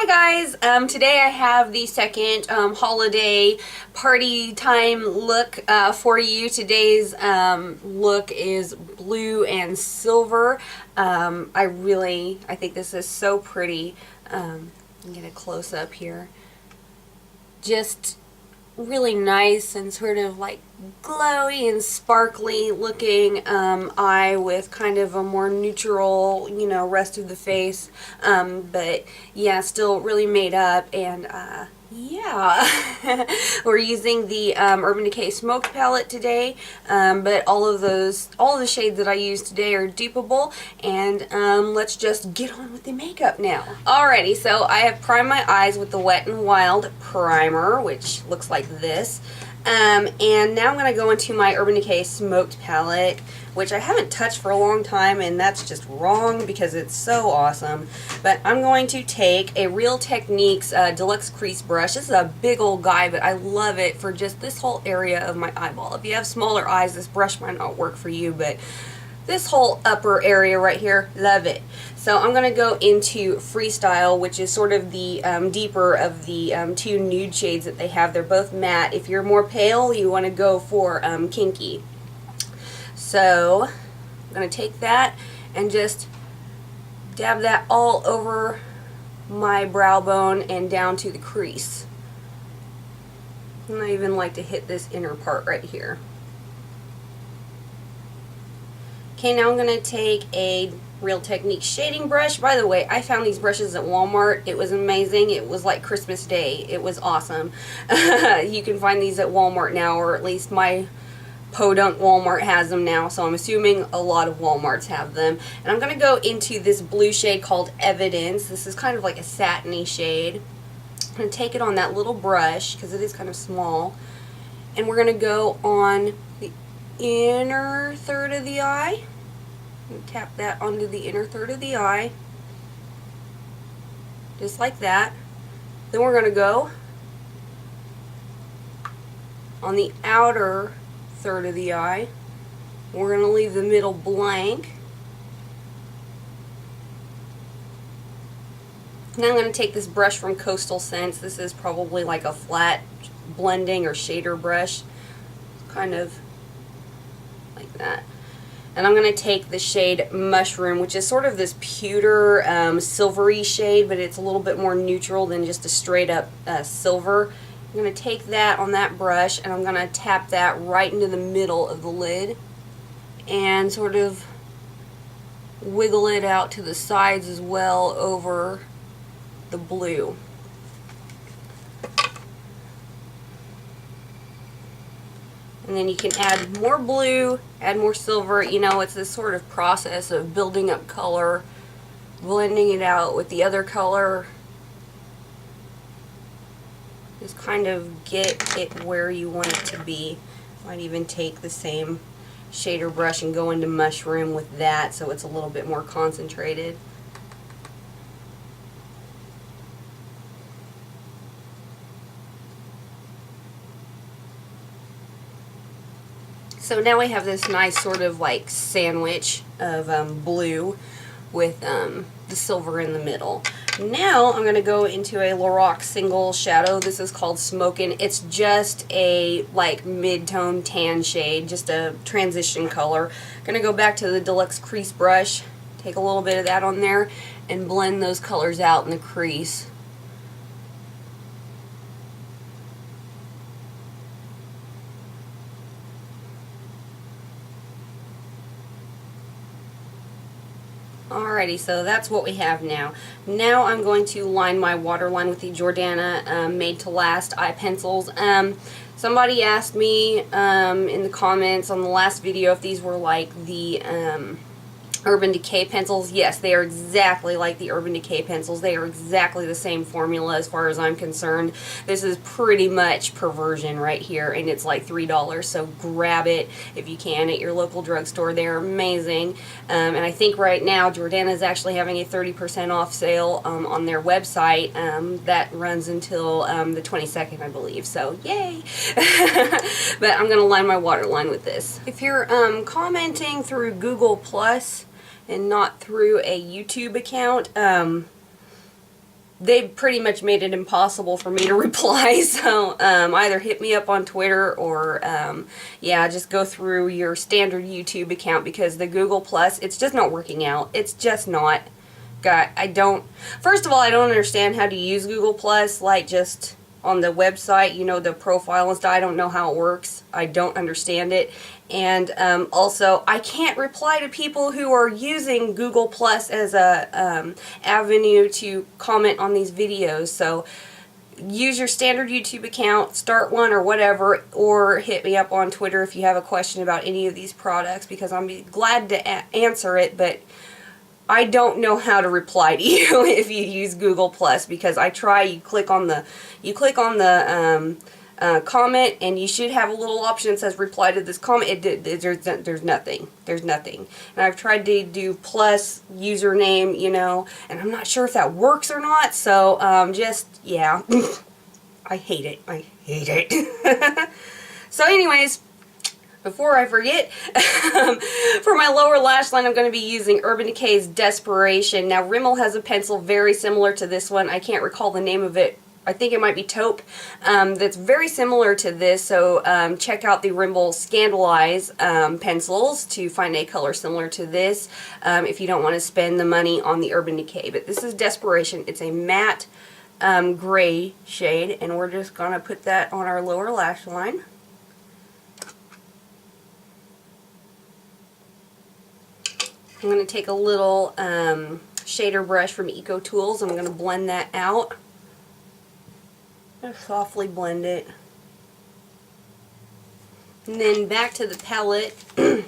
Hi guys, today I have the second holiday party time look for you. Today's look is blue and silver. I think this is so pretty. Get a close up here. Just really nice and sort of like glowy and sparkly looking eye with kind of a more neutral, rest of the face, but yeah, still really made up. And yeah, we're using the Urban Decay Smoked palette today, but all of the shades that I use today are dupeable, and let's just get on with the makeup now. Alrighty, so I have primed my eyes with the Wet n Wild primer, which looks like this. And now I'm going to go into my Urban Decay Smoked palette, which I haven't touched for a long time, and that's just wrong because it's so awesome. But I'm going to take a Real Techniques Deluxe Crease Brush. This is a big old guy, but I love it for just this whole area of my eyeball. If you have smaller eyes, this brush might not work for you, but this whole upper area right here, love it. So I'm going to go into Freestyle, which is sort of the deeper of the two nude shades that they have. They're both matte. If you're more pale, you want to go for Kinky. So I'm going to take that and just dab that all over my brow bone and down to the crease. And I even like to hit this inner part right here. Okay, now I'm going to take a Real Techniques shading brush. By the way, I found these brushes at Walmart. It was amazing. It was like Christmas Day. It was awesome. You can find these at Walmart now, or at least my podunk Walmart has them now, so I'm assuming a lot of Walmarts have them. And I'm going to go into this blue shade called Evidence. This is kind of like a satiny shade. I'm going to take it on that little brush, because it is kind of small, and we're going to go on the inner third of the eye. Tap that onto the inner third of the eye, just like that. Then we're going to go on the outer third of the eye. We're going to leave the middle blank. Now I'm going to take this brush from Coastal Scents. This is probably like a flat blending or shader brush, kind of like that. And I'm going to take the shade Mushroom, which is sort of this pewter, silvery shade, but it's a little bit more neutral than just a straight up silver. I'm going to take that on that brush, and I'm going to tap that right into the middle of the lid and sort of wiggle it out to the sides as well over the blue. And then you can add more blue, add more silver. You know, it's this sort of process of building up color, blending it out with the other color. Just kind of get it where you want it to be. Might even take the same shader brush and go into Mushroom with that, so it's a little bit more concentrated. So now we have this nice sort of like sandwich of blue with the silver in the middle. Now I'm going to go into a Lorac single shadow. This is called Smokin. It's just a like mid-tone tan shade, just a transition color. I'm going to go back to the Deluxe Crease Brush, take a little bit of that on there, and blend those colors out in the crease. Alrighty, so that's what we have now. Now I'm going to line my waterline with the Jordana Made to Last eye pencils. Somebody asked me in the comments on the last video if these were like the Urban Decay pencils. Yes, they are exactly like the Urban Decay pencils. They are exactly the same formula as far as I'm concerned. This is pretty much Perversion right here, and it's like $3, so grab it if you can at your local drugstore. They're amazing, and I think right now Jordana is actually having a 30% off sale on their website that runs until the 22nd, I believe, so yay! But I'm going to line my waterline with this. If you're commenting through Google+, and not through a YouTube account, they pretty much made it impossible for me to reply. So either hit me up on Twitter or yeah, just go through your standard YouTube account, because the Google Plus, it's just not working out. It's just not. First of all, I don't understand how to use Google Plus, like just on the website, you know, the profile and stuff. I don't know how it works. I don't understand it. And also, I can't reply to people who are using Google Plus as a avenue to comment on these videos. So use your standard YouTube account, start one or whatever, or hit me up on Twitter if you have a question about any of these products, because I'll be glad to answer it, but I don't know how to reply to you if you use Google Plus, because I try. You click on the comment, and you should have a little option that says reply to this comment. There's nothing. There's nothing. And I've tried to do plus username, you know, and I'm not sure if that works or not. So just yeah, I hate it. I hate it. So anyways, before I forget, for my lower lash line, I'm going to be using Urban Decay's Desperation. Now, Rimmel has a pencil very similar to this one. I can't recall the name of it. I think it might be Taupe. That's very similar to this, so check out the Rimmel Scandalize pencils to find a color similar to this if you don't want to spend the money on the Urban Decay. But this is Desperation. It's a matte gray shade, and we're just going to put that on our lower lash line. I'm going to take a little shader brush from Eco Tools. I'm going to blend that out. Just softly blend it. And then back to the palette. I'm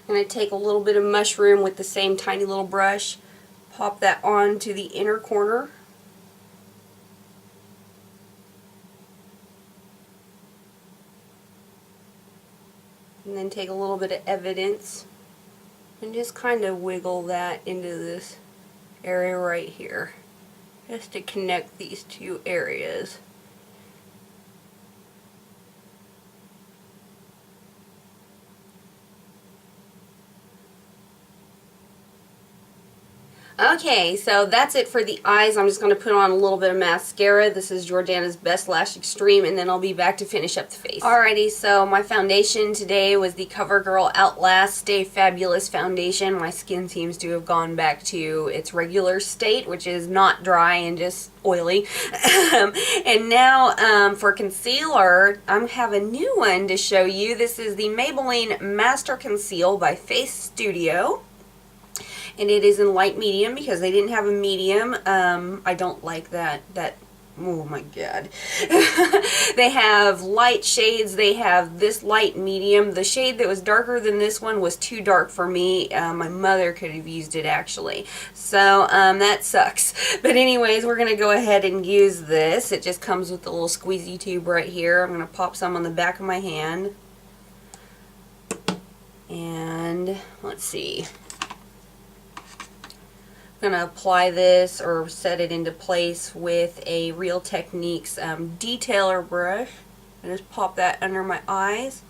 going to take a little bit of Mushroom with the same tiny little brush. Pop that onto the inner corner. And then take a little bit of Evidence and just kind of wiggle that into this area right here, just to connect these two areas. Okay, so that's it for the eyes. I'm just going to put on a little bit of mascara. This is Jordana's Best Lash Extreme, and then I'll be back to finish up the face. Alrighty, so my foundation today was the CoverGirl Outlast Stay Fabulous Foundation. My skin seems to have gone back to its regular state, which is not dry and just oily. And now for concealer, I have a new one to show you. This is the Maybelline Master Conceal by Face Studio. And it is in light medium because they didn't have a medium. I don't like that. Oh my god. They have light shades. They have this light medium. The shade that was darker than this one was too dark for me. My mother could have used it actually. So that sucks. But anyways, we're going to go ahead and use this. It just comes with a little squeezy tube right here. I'm going to pop some on the back of my hand. And let's see. I'm going to apply this or set it into place with a Real Techniques detailer brush. And just pop that under my eyes.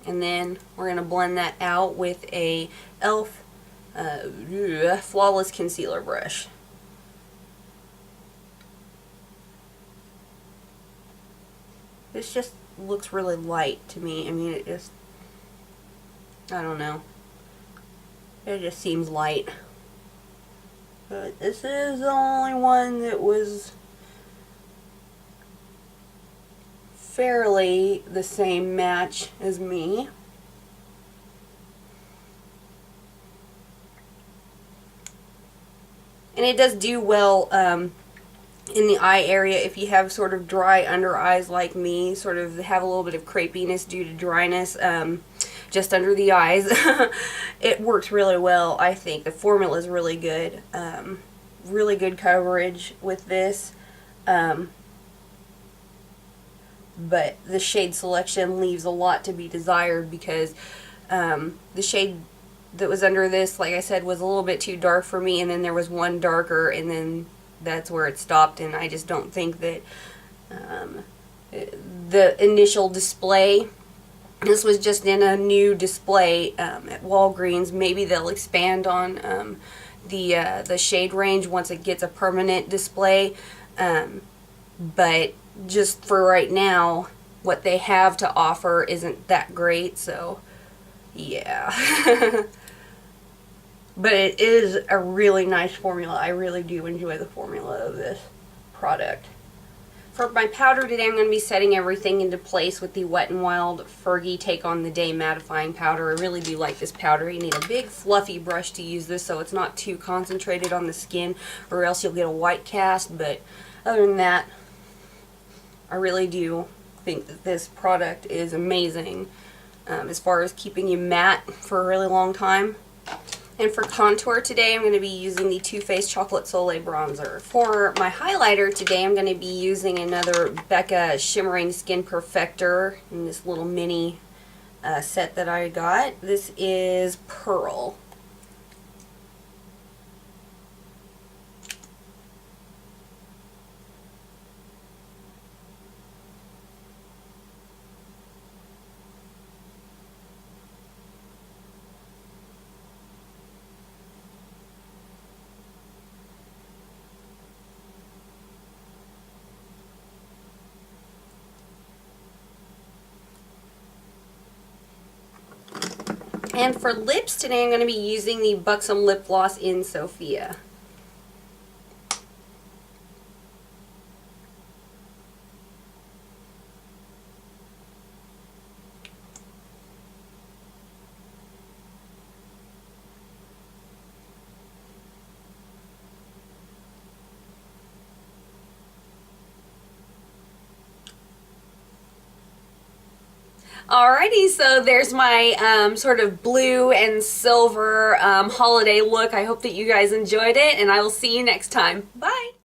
And then we're going to blend that out with a e.l.f. Flawless Concealer brush. This just looks really light to me. I mean, it just, I don't know. It just seems light. But this is the only one that was fairly the same match as me. And it does do well in the eye area if you have sort of dry under eyes like me, sort of have a little bit of crepiness due to dryness just under the eyes. It works really well, I think. The formula is really good. Really good coverage with this. But the shade selection leaves a lot to be desired because the shade that was under this, like I said, was a little bit too dark for me, and then there was one darker, and then that's where it stopped. And I just don't think that the initial display This was just in a new display at Walgreens. Maybe they'll expand on the shade range once it gets a permanent display. But just for right now, what they have to offer isn't that great, so yeah. But it is a really nice formula. I really do enjoy the formula of this product. For my powder today, I'm going to be setting everything into place with the Wet n Wild Fergie Take on the Day mattifying powder. I really do like this powder. You need a big fluffy brush to use this so it's not too concentrated on the skin, or else you'll get a white cast. But other than that, I really do think that this product is amazing as far as keeping you matte for a really long time. And for contour today, I'm going to be using the Too Faced Chocolate Soleil Bronzer. For my highlighter today, I'm going to be using another Becca Shimmering Skin Perfector in this little mini set that I got. This is Pearl. And for lips today, I'm going to be using the Buxon Lip Gloss in Sophia. Alrighty, so there's my sort of blue and silver holiday look. I hope that you guys enjoyed it, and I will see you next time. Bye!